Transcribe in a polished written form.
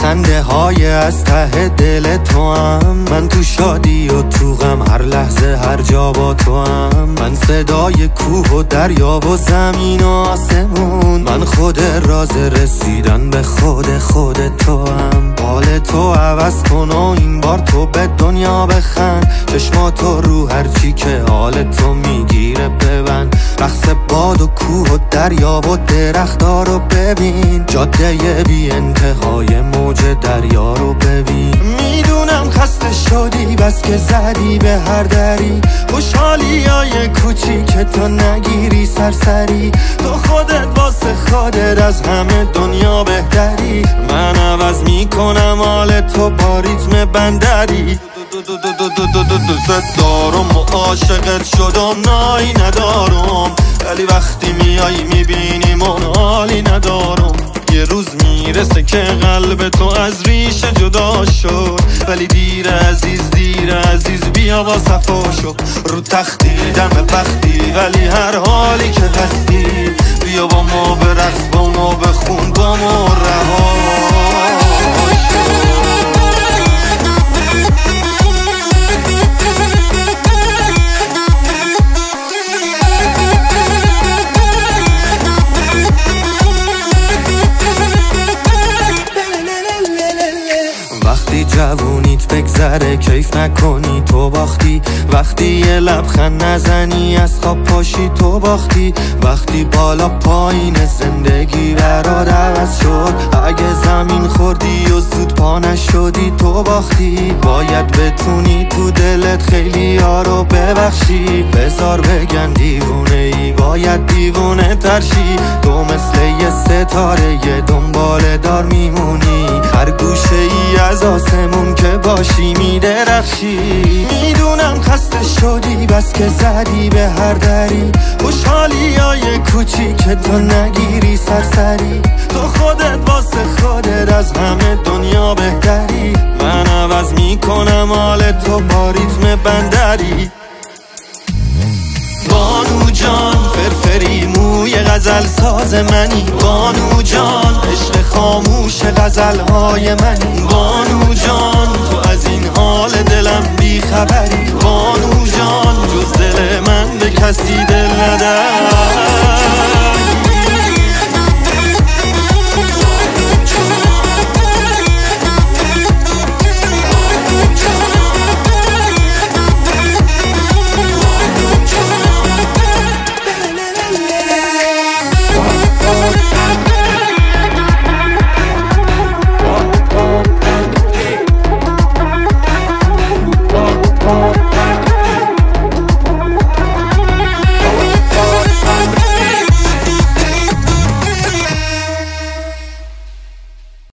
خنده های از ته دل تو هم، من تو شادی و تو غم هر لحظه هر جا با تو هم. من صدای کوه و دریا و زمین و آسمون، من خود راز رسیدن به خود تو هم. حال تو عوض کن و این بار تو به دنیا بخند، چشماتو رو هرچی که حال تو میگیره ببند. رقص باد و کوه و دریا و درخت‌ها رو ببین، جاده بی انتهای موج دریا رو ببین. میدونم خسته شدی بس که زدی به هر دری، خوشحالی های کوچیک تو نگیری سرسری. تو خودت واسه خودت از همه دنیا بهتری، من عوض میکنم حال تو با ریتم بندری. دوست دارم و عاشقت شدم، نایی ندارم، ولی وقتی میای میبینیم اون حالی ندارم. یه روز میرسه که قلب تو از ریشه جدا شد، ولی دیر عزیز بیا با صفا شو. رو تختی دم بختی ولی هر حالی که هستی، بیا با ما برقص با ما بخون با ما رها شو. وقتی جوونیت بگذره کیف نکنی تو باختی، وقتی یه لبخند نزنی از خواب پاشی تو باختی. وقتی بالا پایین زندگی برات عوض شد، اگه زمین خوردی و زود پا نشدی تو باختی. باید بتونی تو دلت خیلی ها رو ببخشی، بذار بگن دیوونه ای باید دیوونه ترشی. تو مثل یه ستاره یه دنباله دار میمونی، هر گوشه ای از آسمون که باشی میدرخشی. میدونم خسته شدی بس که زدی به هر دری، خوشحالی های کوچیک تو نگیری سرسری. تو خودت واسه خودت از همه دنیا بهتری، من عوض میکنم حال تو با ریتم بندری. بانو جان فرفری موی غزل ساز منی، بانو جان عشق خاموش غزل های منی. بانو جان